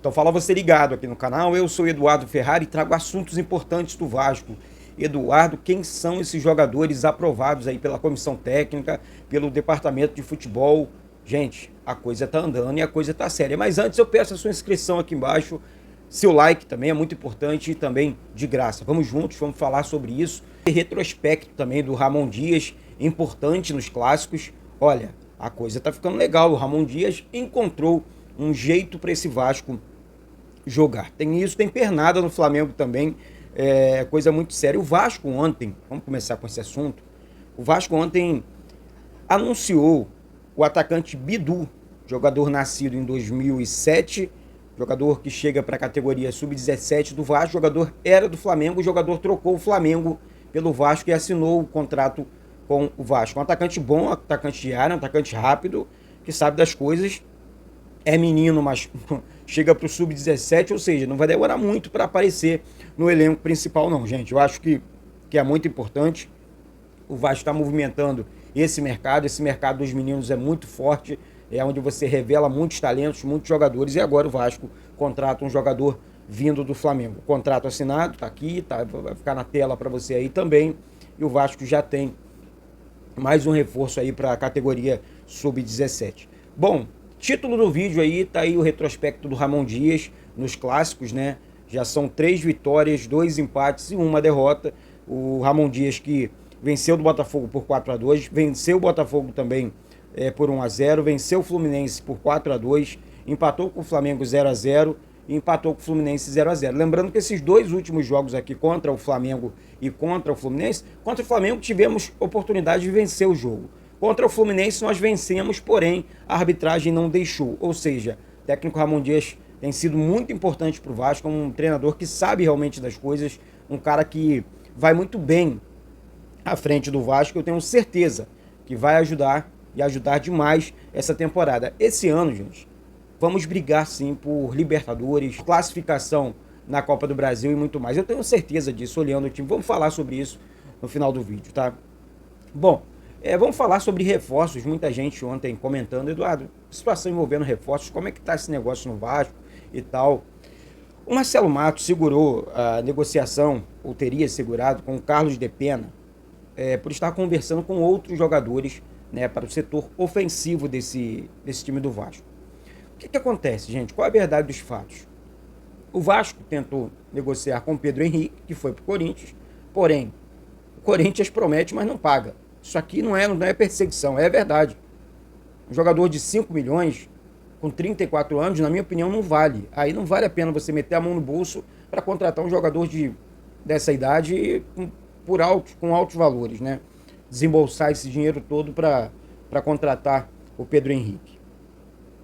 Então fala você ligado aqui no canal, eu sou Eduardo Ferrari e trago assuntos importantes do Vasco. Eduardo, quem são esses jogadores aprovados aí pela comissão técnica, pelo departamento de futebol? Gente, a coisa tá andando e a coisa tá séria. Mas antes eu peço a sua inscrição aqui embaixo, seu like também é muito importante e também de graça. Vamos juntos, vamos falar sobre isso. Retrospecto também do Ramon Dias, importante nos clássicos. Olha, a coisa tá ficando legal, o Ramon Dias encontrou um jeito para esse Vasco jogar. Tem isso, tem pernada no Flamengo também, é coisa muito séria. O Vasco ontem, vamos começar com esse assunto, o Vasco ontem anunciou o atacante Bidu, jogador nascido em 2007, jogador que chega para a categoria sub-17 do Vasco, jogador era do Flamengo, o jogador trocou o Flamengo pelo Vasco e assinou o contrato com o Vasco. Um atacante bom, um atacante de área, um atacante rápido, que sabe das coisas, é menino, mas chega para o sub-17, ou seja, não vai demorar muito para aparecer no elenco principal não, gente. Eu acho que é muito importante. O Vasco está movimentando esse mercado dos meninos é muito forte, é onde você revela muitos talentos, muitos jogadores, e agora o Vasco contrata um jogador vindo do Flamengo. Contrato assinado, tá aqui, tá, vai ficar na tela para você aí também, e o Vasco já tem mais um reforço aí para a categoria sub-17. Bom, título do vídeo aí, tá aí o retrospecto do Ramon Dias nos clássicos, né? Já são 3 vitórias, 2 empates e 1 derrota. O Ramon Dias que venceu do Botafogo por 4-2, venceu o Botafogo também por 1-0, venceu o Fluminense por 4-2, empatou com o Flamengo 0-0 e empatou com o Fluminense 0-0. Lembrando que esses 2 últimos jogos aqui contra o Flamengo e contra o Fluminense, contra o Flamengo tivemos oportunidade de vencer o jogo. Contra o Fluminense nós vencemos, porém a arbitragem não deixou. Ou seja, o técnico Ramon Dias tem sido muito importante para o Vasco, um treinador que sabe realmente das coisas, um cara que vai muito bem à frente do Vasco. Eu tenho certeza que vai ajudar e ajudar demais essa temporada. Esse ano, gente, vamos brigar sim por Libertadores, classificação na Copa do Brasil e muito mais. Eu tenho certeza disso olhando o time. Vamos falar sobre isso no final do vídeo, tá? Bom, vamos falar sobre reforços. Muita gente ontem comentando, Eduardo, situação envolvendo reforços, como é que tá esse negócio no Vasco e tal. O Marcelo Matos segurou a negociação, ou teria segurado, com o Carlos de Pena, por estar conversando com outros jogadores, né, para o setor ofensivo desse time do Vasco. O que acontece, gente? Qual é a verdade dos fatos? O Vasco tentou negociar com o Pedro Henrique, que foi para o Corinthians, porém, o Corinthians promete, mas não paga. Isso aqui não é perseguição, é verdade. Um jogador de 5 milhões, com 34 anos, na minha opinião, não vale. Aí não vale a pena você meter a mão no bolso para contratar um jogador dessa idade com altos valores, né? Desembolsar esse dinheiro todo para contratar o Pedro Henrique.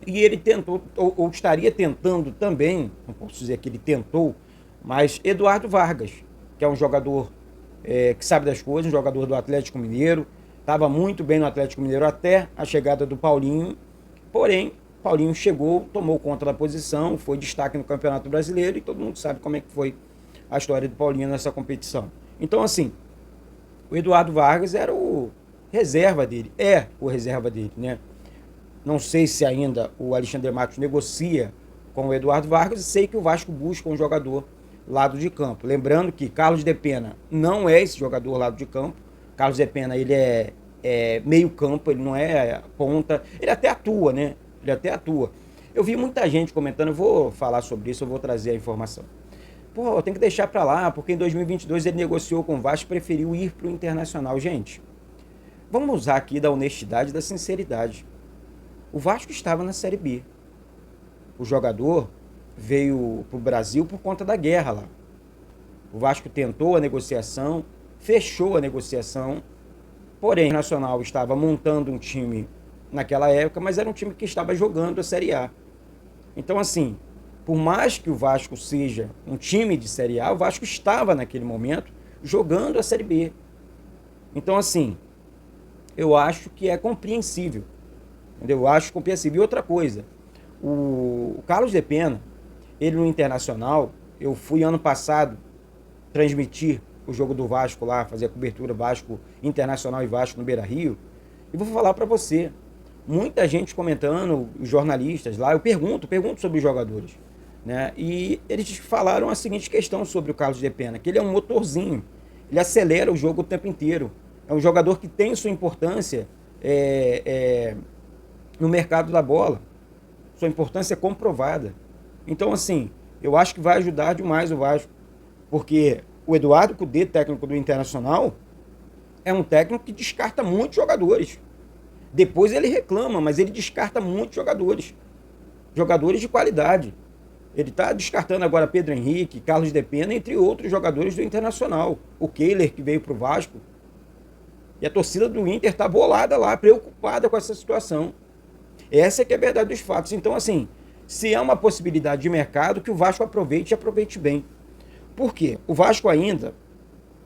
E ele tentou, ou estaria tentando também, não posso dizer que ele tentou, mas Eduardo Vargas, que é um jogador que sabe das coisas, um jogador do Atlético Mineiro, estava muito bem no Atlético Mineiro até a chegada do Paulinho, porém, Paulinho chegou, tomou conta da posição, foi destaque no Campeonato Brasileiro e todo mundo sabe como é que foi a história do Paulinho nessa competição. Então, assim, o Eduardo Vargas era o reserva dele, né? Não sei se ainda o Alexandre Matos negocia com o Eduardo Vargas, e sei que o Vasco busca um jogador lado de campo. Lembrando que Carlos de Pena não é esse jogador lado de campo. Carlos de Pena, ele é meio campo, ele não é ponta. Ele até atua, né? Ele até atua. Eu vi muita gente comentando, eu vou falar sobre isso, eu vou trazer a informação. Pô, tem que deixar pra lá, porque em 2022 ele negociou com o Vasco e preferiu ir pro Internacional. Gente, vamos usar aqui da honestidade e da sinceridade. O Vasco estava na Série B. O jogador veio para o Brasil por conta da guerra lá. O Vasco tentou a negociação, fechou a negociação, porém o Internacional estava montando um time naquela época, mas era um time que estava jogando a Série A. Então, assim, por mais que o Vasco seja um time de Série A, o Vasco estava naquele momento jogando a Série B. Então, assim, eu acho que é compreensível. Entendeu? Eu acho compreensível. E outra coisa, o Carlos de Pena, ele no Internacional, eu fui ano passado transmitir o jogo do Vasco lá, fazer a cobertura Vasco Internacional e Vasco no Beira-Rio, e vou falar para você, muita gente comentando, os jornalistas lá, eu pergunto sobre os jogadores. né? E eles falaram a seguinte questão sobre o Carlos Depena, que ele é um motorzinho, ele acelera o jogo o tempo inteiro. É um jogador que tem sua importância no mercado da bola. Sua importância é comprovada. Então, assim, eu acho que vai ajudar demais o Vasco, porque o Eduardo Cudê, técnico do Internacional, é um técnico que descarta muitos jogadores. Depois ele reclama, mas ele descarta muitos jogadores. Jogadores de qualidade. Ele está descartando agora Pedro Henrique, Carlos Depena, entre outros jogadores do Internacional. O Kehler, que veio para o Vasco. E a torcida do Inter está bolada lá, preocupada com essa situação. Essa é que é a verdade dos fatos. Então, assim, se é uma possibilidade de mercado, que o Vasco aproveite e aproveite bem. Por quê? O Vasco ainda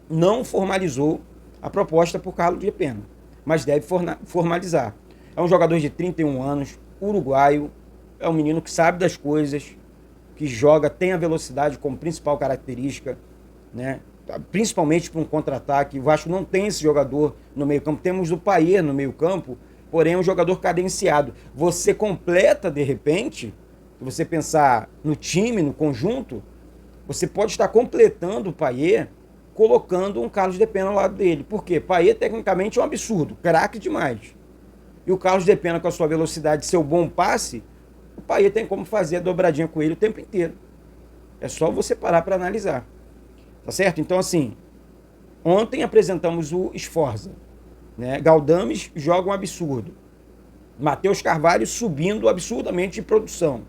não formalizou a proposta por Carlos Depena, mas deve formalizar. É um jogador de 31 anos, uruguaio, é um menino que sabe das coisas, que joga, tem a velocidade como principal característica, né? Principalmente para um contra-ataque. O Vasco não tem esse jogador no meio-campo. Temos o Payet no meio-campo, porém é um jogador cadenciado. Você completa, de repente, se você pensar no time, no conjunto, você pode estar completando o Payet colocando um Carlos Depena ao lado dele. Por quê? Payet, tecnicamente, é um absurdo, craque demais. E o Carlos Depena, com a sua velocidade e seu bom passe, o Payet tem como fazer a dobradinha com ele o tempo inteiro. É só você parar para analisar. Tá certo? Então, assim, ontem apresentamos o Sforza, né? Galdames joga um absurdo. Matheus Carvalho subindo absurdamente de produção.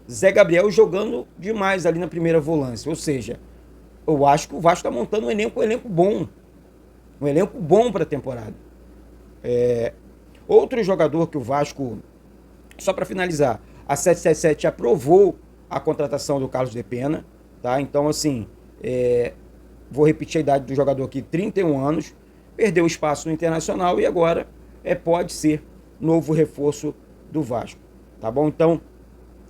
Zé Gabriel jogando demais ali na primeira volância. Ou seja, eu acho que o Vasco está montando um elenco bom. Um elenco bom para a temporada. Outro jogador que o Vasco, só para finalizar, a 777 aprovou a contratação do Carlos Depena, tá? Então, assim, vou repetir a idade do jogador aqui, 31 anos, perdeu espaço no Internacional e agora pode ser novo reforço do Vasco, tá bom? Então,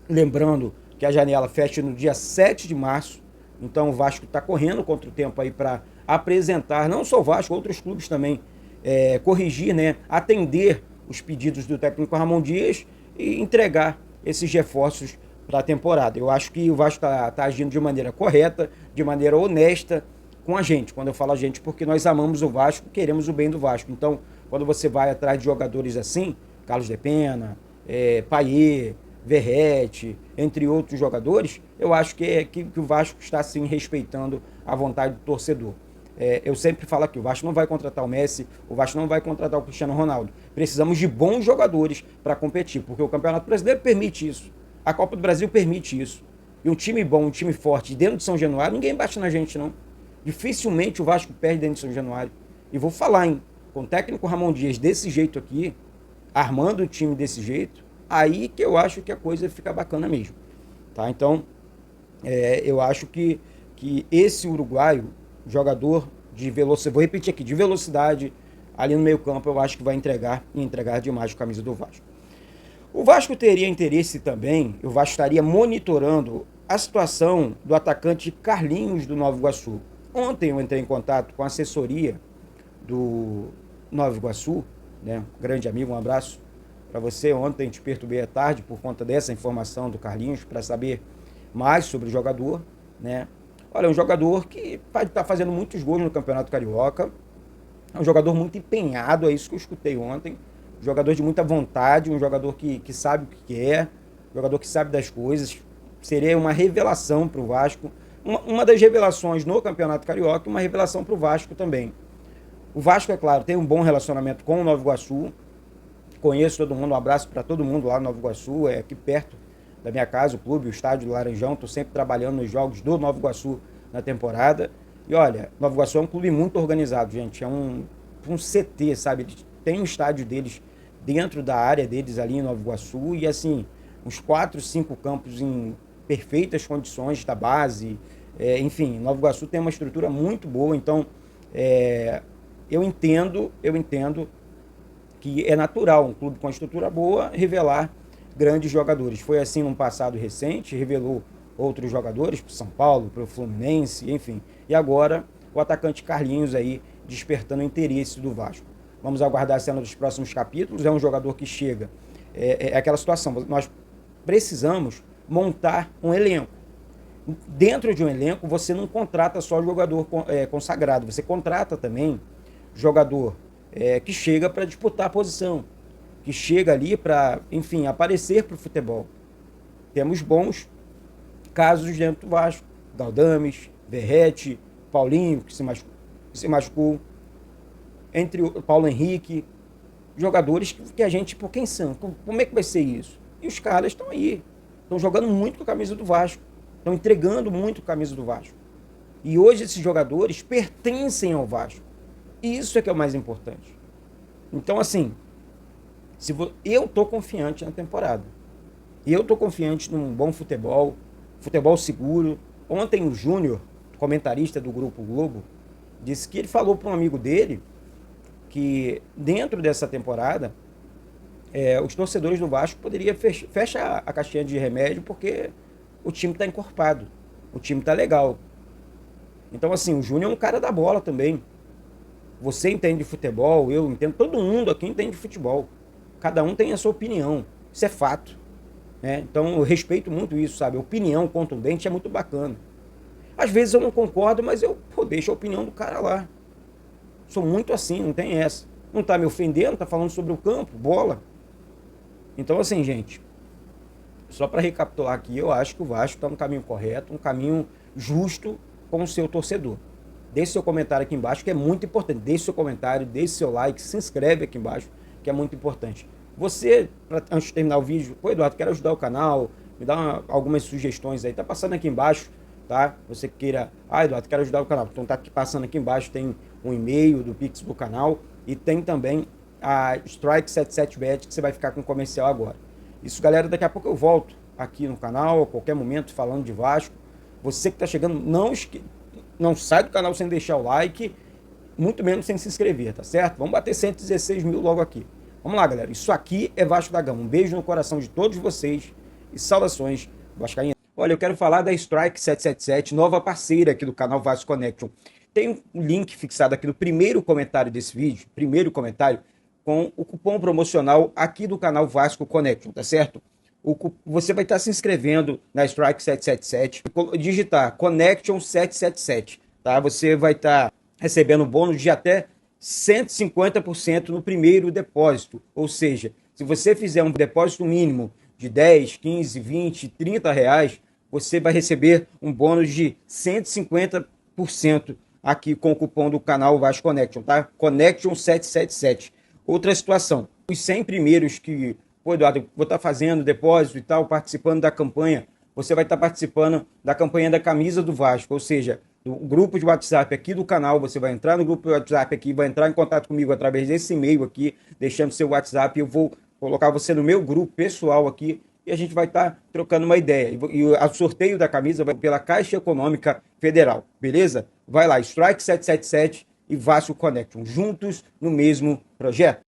lembrando que a janela fecha no dia 7 de março, então o Vasco está correndo contra o tempo aí para apresentar, não só o Vasco, outros clubes também, corrigir, né, atender os pedidos do técnico Ramon Dias e entregar esses reforços para a temporada. Eu acho que o Vasco tá agindo de maneira correta, de maneira honesta com a gente. Quando eu falo a gente, porque nós amamos o Vasco, queremos o bem do Vasco. Então, quando você vai atrás de jogadores assim, Carlos Depena, Payet, Verrete, entre outros jogadores, eu acho que o Vasco está, sim, respeitando a vontade do torcedor. Eu sempre falo aqui, o Vasco não vai contratar o Messi, o Vasco não vai contratar o Cristiano Ronaldo. Precisamos de bons jogadores para competir, porque o Campeonato Brasileiro permite isso. A Copa do Brasil permite isso. E um time bom, um time forte dentro de São Januário, ninguém bate na gente, não. Dificilmente o Vasco perde dentro de São Januário. E vou falar, hein, com o técnico Ramon Dias desse jeito aqui, armando o time desse jeito, aí que eu acho que a coisa fica bacana mesmo. Tá? Então, eu acho que esse uruguaio, jogador de velocidade, vou repetir aqui, de velocidade, ali no meio campo, eu acho que vai entregar demais a camisa do Vasco. O Vasco teria interesse também, o Vasco estaria monitorando a situação do atacante Carlinhos do Nova Iguaçu. Ontem eu entrei em contato com a assessoria do Nova Iguaçu, né? Grande amigo, um abraço para você. Ontem te perturbei à tarde por conta dessa informação do Carlinhos, para saber mais sobre o jogador, né? Olha, é um jogador que está fazendo muitos gols no Campeonato Carioca, é um jogador muito empenhado, é isso que eu escutei ontem. Jogador de muita vontade, um jogador que sabe o que quer, um jogador que sabe das coisas. Seria uma revelação para o Vasco. Uma das revelações no Campeonato Carioca, uma revelação para o Vasco também. O Vasco, é claro, tem um bom relacionamento com o Nova Iguaçu. Conheço todo mundo, um abraço para todo mundo lá no Nova Iguaçu. É aqui perto da minha casa, o clube, o estádio do Laranjão. Estou sempre trabalhando nos jogos do Nova Iguaçu na temporada. E olha, Nova Iguaçu é um clube muito organizado, gente. É um CT, sabe? Eles têm um estádio deles dentro da área deles ali em Nova Iguaçu. E assim, uns 4, 5 campos em perfeitas condições da base. Enfim, Nova Iguaçu tem uma estrutura muito boa. Então, eu entendo que é natural um clube com estrutura boa revelar grandes jogadores. Foi assim num passado recente, revelou outros jogadores para o São Paulo, para o Fluminense, enfim. E agora o atacante Carlinhos aí despertando o interesse do Vasco. Vamos aguardar a cena dos próximos capítulos. É um jogador que chega. É aquela situação, nós precisamos montar um elenco. Dentro de um elenco, você não contrata só jogador consagrado, você contrata também jogador que chega para disputar a posição, que chega ali para, enfim, aparecer para o futebol. Temos bons casos dentro do Vasco, Galdames, Verratti, Paulinho, que se machucou, entre o Paulo Henrique, jogadores que a gente, por quem são? Como é que vai ser isso? E os caras estão aí, estão jogando muito com a camisa do Vasco, estão entregando muito com a camisa do Vasco. E hoje esses jogadores pertencem ao Vasco. E isso é que é o mais importante. Então, assim, eu estou confiante na temporada. E eu estou confiante num bom futebol, futebol seguro. Ontem o Júnior, comentarista do Grupo Globo, disse que ele falou para um amigo dele que dentro dessa temporada os torcedores do Vasco poderiam fechar a caixinha de remédio porque o time está encorpado, o time está legal. Então, assim, o Júnior é um cara da bola também. Você entende de futebol, eu entendo, todo mundo aqui entende de futebol. Cada um tem a sua opinião, isso é fato. Né? Então eu respeito muito isso, sabe? A opinião contundente é muito bacana. Às vezes eu não concordo, mas eu deixo a opinião do cara lá. Sou muito assim, não tem essa. Não tá me ofendendo, tá falando sobre o campo, bola. Então, assim, gente, só para recapitular aqui, eu acho que o Vasco está no caminho correto, um caminho justo com o seu torcedor. Deixe seu comentário aqui embaixo, que é muito importante. Deixe seu comentário, deixe seu like, se inscreve aqui embaixo, que é muito importante. Você, antes de terminar o vídeo, pô, Eduardo, quero ajudar o canal, me dá algumas sugestões aí. Tá passando aqui embaixo, tá? Você queira, Eduardo, quero ajudar o canal. Então tá aqui passando aqui embaixo, tem um e-mail do Pix do canal e tem também a Strike 77Bet, que você vai ficar com o comercial agora. Isso, galera, daqui a pouco eu volto aqui no canal, a qualquer momento, falando de Vasco. Você que tá chegando, não sai do canal sem deixar o like, muito menos sem se inscrever, tá certo? Vamos bater 116 mil logo aqui. Vamos lá, galera. Isso aqui é Vasco da Gama. Um beijo no coração de todos vocês e saudações vascaínas. Olha, eu quero falar da Strike 777, nova parceira aqui do canal Vasco Connection. Tem um link fixado aqui no primeiro comentário desse vídeo, primeiro comentário, com o cupom promocional aqui do canal Vasco Connection, tá certo? Você vai estar se inscrevendo na Strike 777, digitar Connection 777, tá? Você vai estar recebendo um bônus de até 150% no primeiro depósito. Ou seja, se você fizer um depósito mínimo de 10, 15, 20, 30 reais, você vai receber um bônus de 150% aqui com o cupom do canal Vasco Connection, tá? Connection 777. Outra situação, os 100 primeiros que, pô, Eduardo, vou estar fazendo depósito e tal, participando da campanha, você vai estar participando da campanha da camisa do Vasco, ou seja, do grupo de WhatsApp aqui do canal, você vai entrar no grupo de WhatsApp aqui, vai entrar em contato comigo através desse e-mail aqui, deixando seu WhatsApp, eu vou colocar você no meu grupo pessoal aqui e a gente vai estar trocando uma ideia. E o sorteio da camisa vai pela Caixa Econômica Federal, beleza? Vai lá, Strike 777 e Vasco Connection, juntos no mesmo projeto.